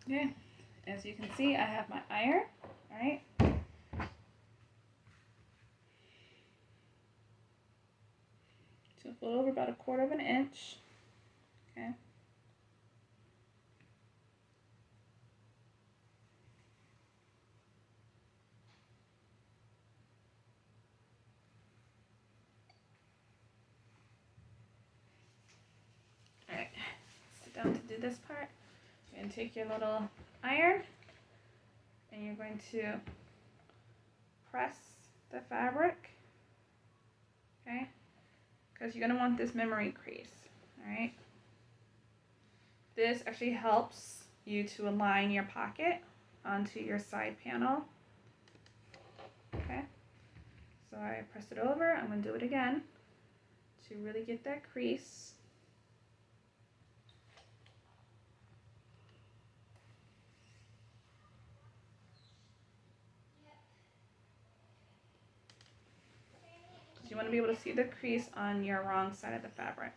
Okay, as you can see, I have my iron, all right? So fold over about 1/4 of an inch, okay? All right, sit down to do this part. You're gonna take your little iron and you're going to press the fabric, okay? Because you're gonna want this memory crease, all right? This actually helps you to align your pocket onto your side panel, okay? So I press it over, I'm gonna do it again to really get that crease. You want to be able to see the crease on your wrong side of the fabric.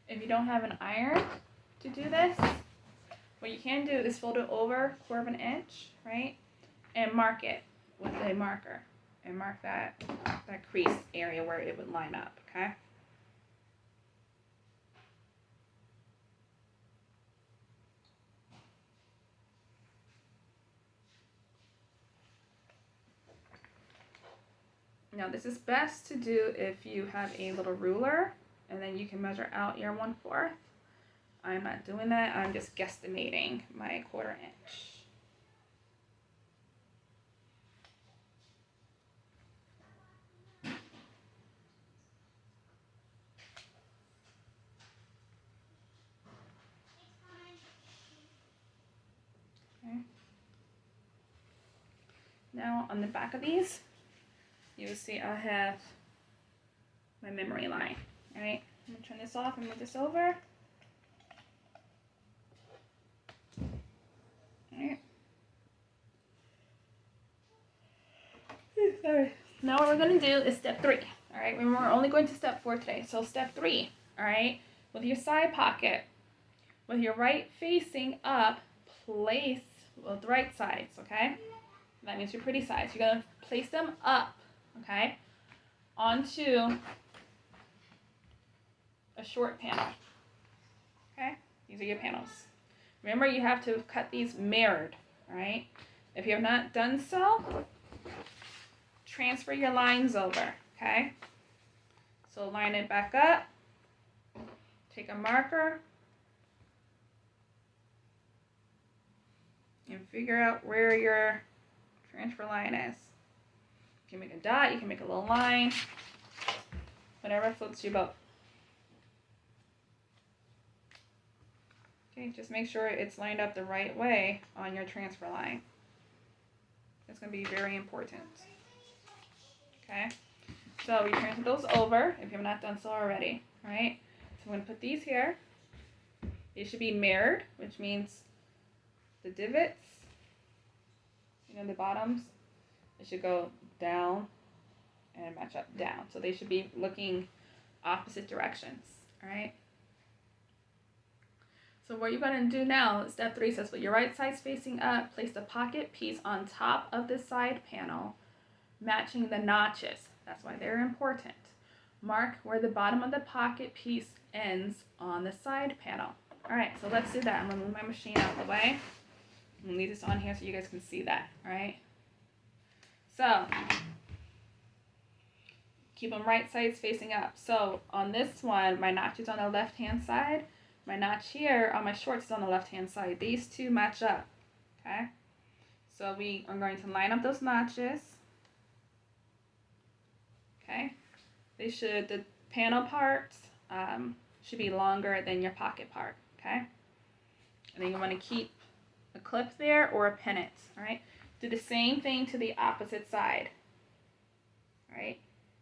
If you don't have an iron to do this, what you can do is fold it over 1/4 of an inch, right? And mark it with a marker. And mark that crease area where it would line up, okay? Now this is best to do if you have a little ruler and then you can measure out your 1/4. I'm not doing that, I'm just guesstimating my 1/4 inch. Okay. Now on the back of these, you will see I have my memory line, right? I'm gonna turn this off and move this over. Alright. Sorry. Now what we're gonna do is step 3. Alright, we're only going to step 4 today. So step 3, alright, with your side pocket, with your right facing up, place well, the right sides, okay? That means your pretty sides. You're gonna place them up, okay, onto a short panel. Okay? These are your panels. Remember, you have to cut these mirrored, alright? If you have not done so, transfer your lines over, okay? So line it back up, take a marker, and figure out where your transfer line is. You can make a dot, you can make a little line, whatever floats your boat. Okay, just make sure it's lined up the right way on your transfer line. It's going to be very important. Okay, so we transfer those over if you have not done so already. Alright, so I'm going to put these here. They should be mirrored, which means the divots, the bottoms, it should go down and match up down. So they should be looking opposite directions. Alright. So what you're going to do now, step 3 says, with your right side's facing up, place the pocket piece on top of the side panel, matching the notches. That's why they're important. Mark where the bottom of the pocket piece ends on the side panel. Alright, so let's do that. I'm going to move my machine out of the way. I'm going to leave this on here so you guys can see that. Alright. So, keep them right sides facing up. So, on this one, my notch is on the left-hand side. My notch here on my shorts is on the left-hand side. These two match up, okay? So we are going to line up those notches, okay? The panel parts should be longer than your pocket part, okay? And then you want to keep a clip there or a pin it, all right? Do the same thing to the opposite side, all right?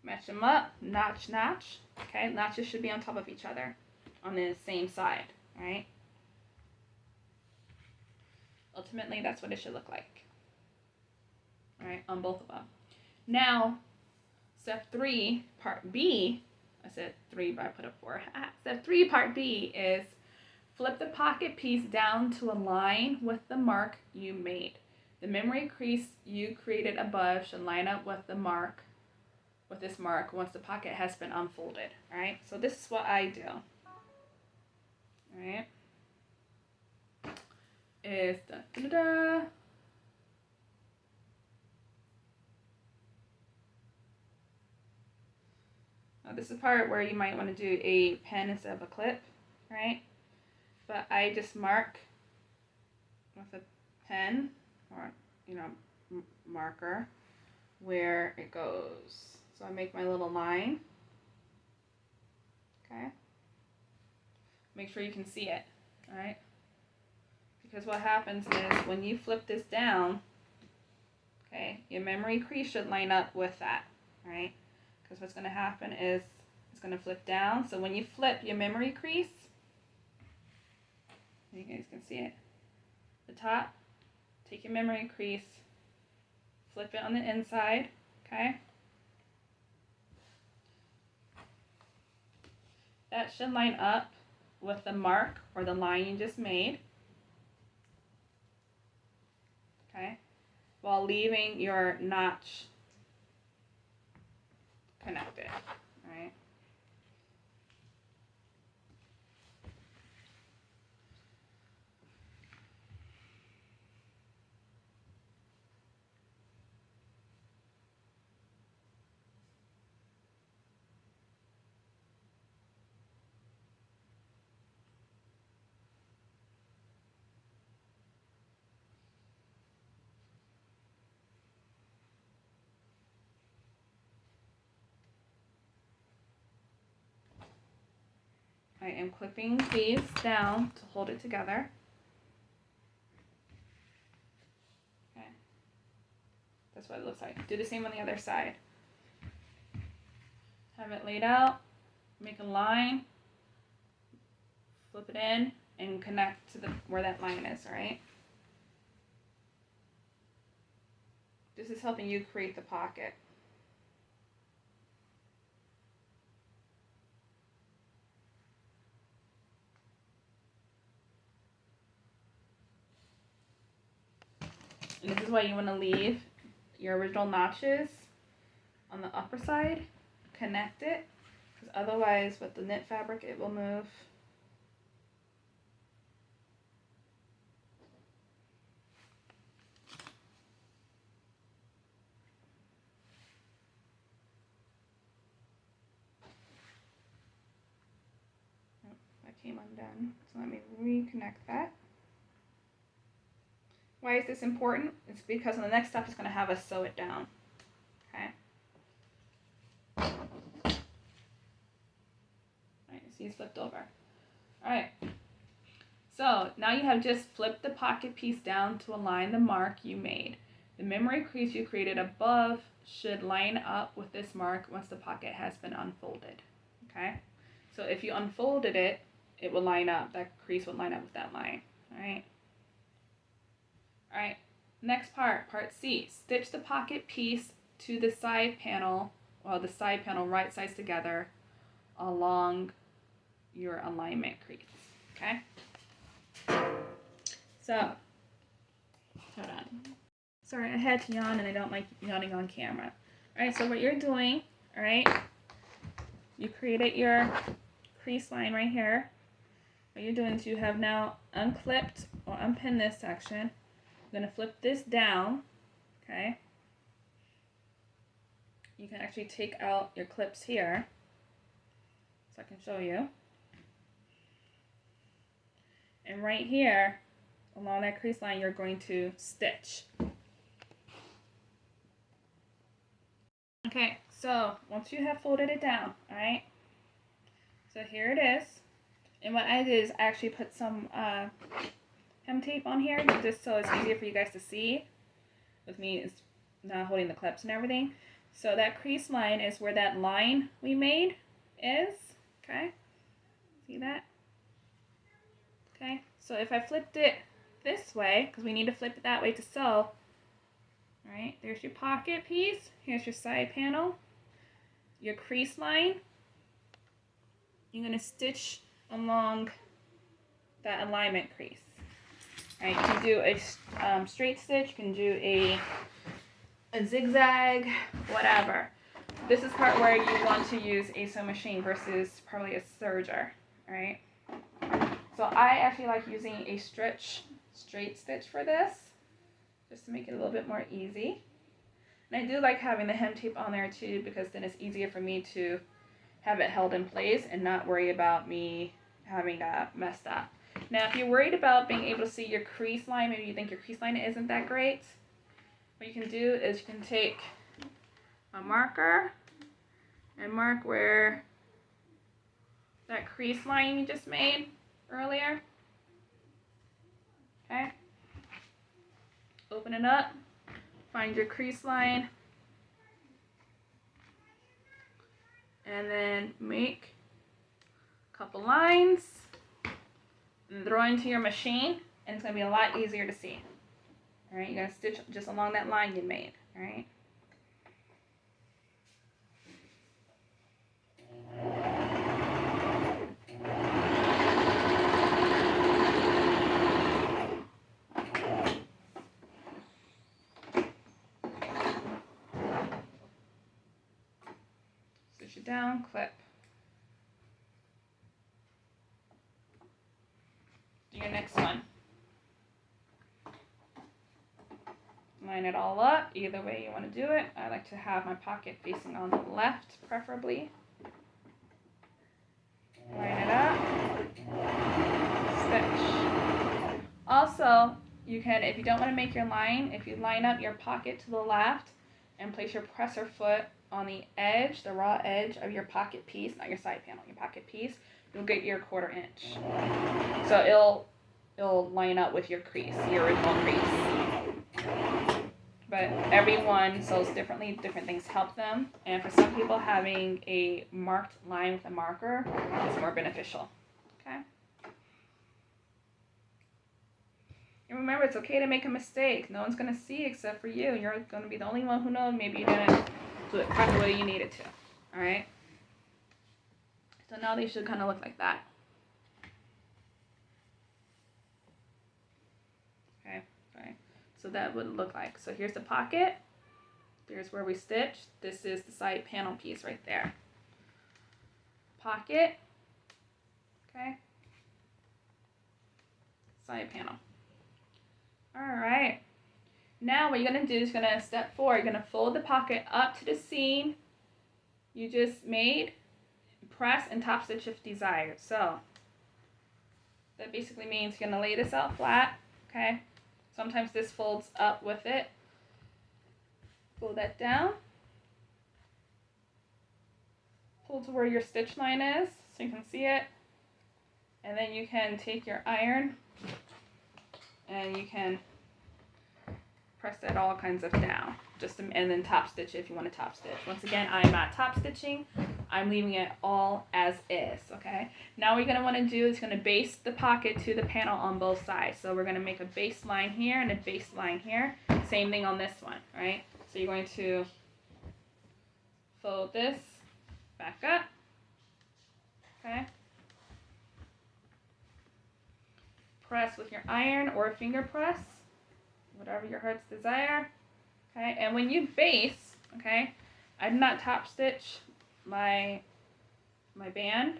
Match them up, notch, notch, okay? Notches should be on top of each other on the same side, right? Ultimately, that's what it should look like, right, on both of them. Now, step 3, part B, I said 3, but I put a 4. Step 3, part B is flip the pocket piece down to align with the mark you made. The memory crease you created above should line up with the mark, with this mark once the pocket has been unfolded. All right, so this is what I do. All right, is Now this is the part where you might want to do a pen instead of a clip, right? But I just mark with a pen or, marker where it goes. So I make my little line, okay? Make sure you can see it, all right? Because what happens is when you flip this down, okay, your memory crease should line up with that, all right? Because what's going to happen is it's going to flip down. So when you flip your memory crease, you guys can see it, the top, take your memory crease, flip it on the inside, okay? That should line up with the mark or the line you just made, okay? While leaving your notch connected, right? I am clipping these down to hold it together. Okay. That's what it looks like. Do the same on the other side. Have it laid out, make a line, flip it in, and connect to where that line is, all right? This is helping you create the pocket. And this is why you want to leave your original notches on the upper side, connect it, because otherwise with the knit fabric it will move. Oh, that came undone, so let me reconnect that. Why is this important? It's because on the next step it's going to have us sew it down. Okay. Alright, see it's flipped over. Alright. So now you have just flipped the pocket piece down to align the mark you made. The memory crease you created above should line up with this mark once the pocket has been unfolded. Okay. So if you unfolded it, it will line up. That crease will line up with that line. Alright. Alright, next part, part C. Stitch the pocket piece to the side panel, the side panel right sides together along your alignment crease, okay? So, hold on. Sorry, I had to yawn and I don't like yawning on camera. Alright, so what you're doing, alright, you created your crease line right here. What you're doing is you have now unclipped or unpinned this section. I'm going to flip this down, okay? You can actually take out your clips here, so I can show you. And right here, along that crease line, you're going to stitch. Okay, so once you have folded it down, all right? So here it is. And what I did is I actually put some hem tape on here just so it's easier for you guys to see. With me, it's not holding the clips and everything. So that crease line is where that line we made is. Okay, see that? Okay, so if I flipped it this way, because we need to flip it that way to sew. All right, there's your pocket piece. Here's your side panel. your crease line, you're going to stitch along that alignment crease. All right, you can do a straight stitch, you can do a zigzag, whatever. This is part where you want to use a sewing machine versus probably a serger, all right? So I actually like using a straight stitch for this, just to make it a little bit more easy. And I do like having the hem tape on there too, because then it's easier for me to have it held in place and not worry about me having that messed up. Now, if you're worried about being able to see your crease line, maybe you think your crease line isn't that great, what you can do is you can take a marker and mark where that crease line you just made earlier. Okay. Open it up, find your crease line, and then make a couple lines and throw into your machine, and it's going to be a lot easier to see. All right, you're going to stitch just along that line you made. All right. Stitch it down, clip. Do your next one. Line it all up, either way you want to do it. I like to have my pocket facing on the left, preferably. Line it up, stitch. Also, you can, if you don't want to make your line, if you line up your pocket to the left and place your presser foot on the edge, the raw edge of your pocket piece, not your side panel, your pocket piece, you'll get your 1/4 inch. So it'll line up with your crease, your original crease. But everyone sews differently, different things help them, and for some people having a marked line with a marker is more beneficial. Okay? And remember, it's okay to make a mistake. No one's going to see except for you. You're going to be the only one who knows. Maybe you didn't do it quite the way you needed to. Alright? So now they should kind of look like that. Okay, sorry. So that would look like. So here's the pocket. There's where we stitched. This is the side panel piece right there. Pocket. Okay. Side panel. Alright. Now what you're going to do is you're going to, step 4, you're going to fold the pocket up to the seam you just made. Press and top stitch if desired. So that basically means you're going to lay this out flat. Okay. Sometimes this folds up with it. Fold that down. Pull to where your stitch line is so you can see it. And then you can take your iron and you can press that all kinds of down. And then top stitch if you want to top stitch. Once again, I'm not top stitching. I'm leaving it all as is, okay? Now what you're going to want to do is going to base the pocket to the panel on both sides. So we're going to make a base line here and a base line here. Same thing on this one, right? So you're going to fold this back up, okay? Press with your iron or a finger press, whatever your heart's desire, okay? And when you base, okay, I did not top stitch my band,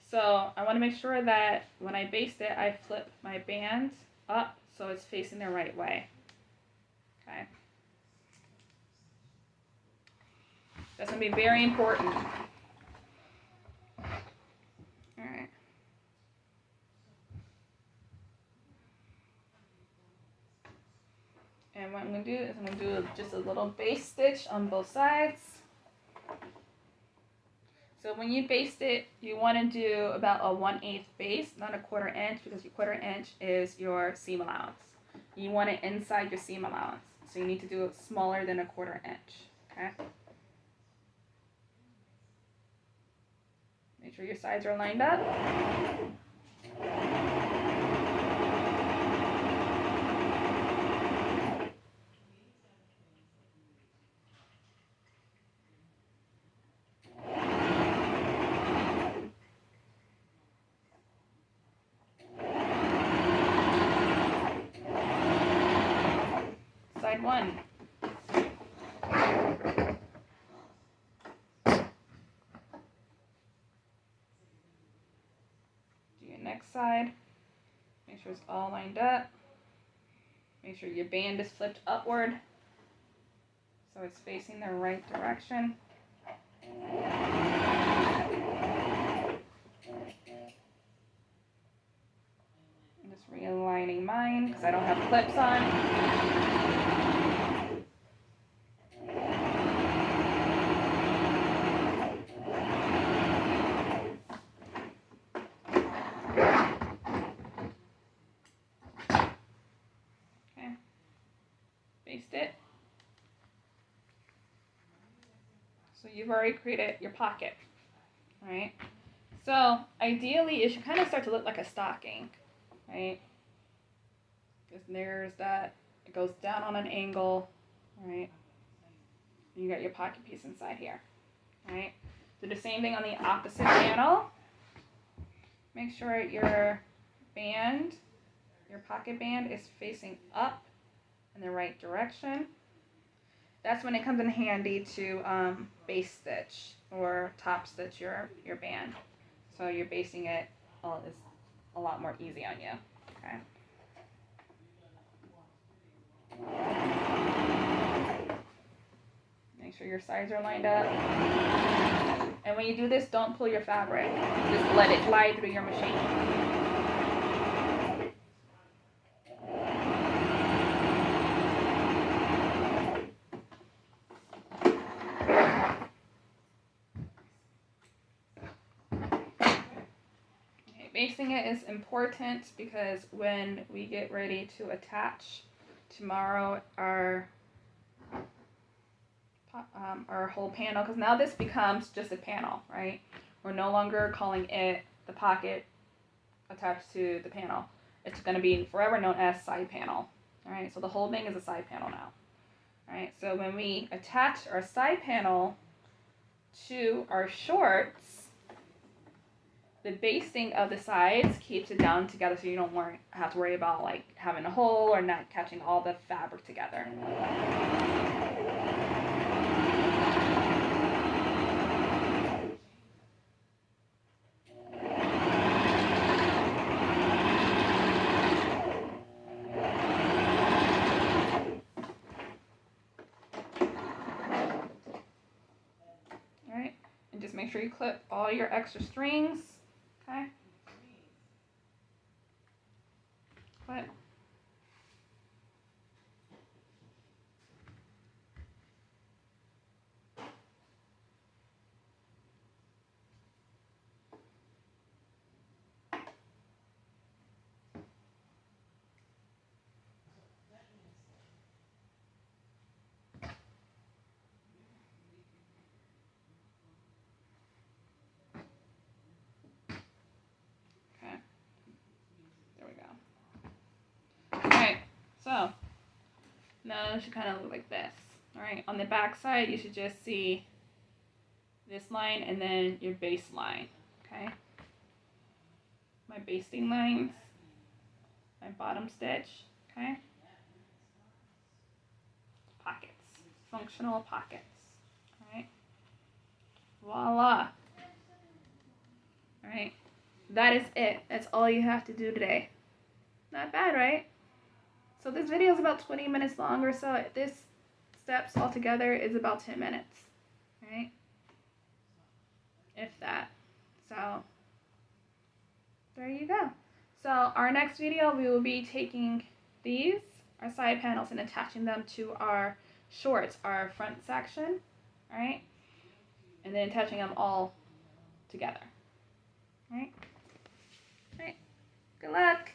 so I want to make sure that when I baste it, I flip my band up so it's facing the right way, okay? That's going to be very important. Alright. And what I'm going to do is I'm going to do just a little base stitch on both sides. So when you baste it, you want to do about a 1/8 base, not a 1/4 inch, because your 1/4 inch is your seam allowance. You want it inside your seam allowance. So you need to do it smaller than a 1/4 inch, okay? Make sure your sides are lined up. one. Do your next side. Make sure it's all lined up. Make sure your band is flipped upward so it's facing the right direction. I'm just realigning mine because I don't have clips on. Baste it. So you've already created your pocket, right? So ideally it should kind of start to look like a stocking, right? Because there's that, it goes down on an angle, right? You got your pocket piece inside here, right? Do the same thing on the opposite panel. Make sure your band, your pocket band is facing up in the right direction. That's when it comes in handy to base stitch or top stitch your band. So you're basting it is a lot more easy on you. Okay. Make sure your sides are lined up. And when you do this, don't pull your fabric. Just let it glide through your machine. Basting it is important because when we get ready to attach tomorrow our whole panel, because now this becomes just a panel, right? We're no longer calling it the pocket attached to the panel. It's going to be forever known as side panel. All right, so the whole thing is a side panel now. All right, so when we attach our side panel to our shorts, the basting of the sides keeps it down together so you don't have to worry about like having a hole or not catching all the fabric together. All right, and just make sure you clip all your extra strings. Okay. Clip. Okay. There we go. All right. So now it should kind of look like this. All right. On the back side, you should just see this line and then your base line. Okay. My basting lines, my bottom stitch. Okay. Pockets. Functional pockets. All right. Voila. All right. That is it. That's all you have to do today. Not bad, right? So this video is about 20 minutes long or so. This steps altogether is about 10 minutes, right? If that. So there you go. So our next video, we will be taking these, our side panels, and attaching them to our shorts, our front section, all right? And then attaching them all together, all right? All right. Good luck.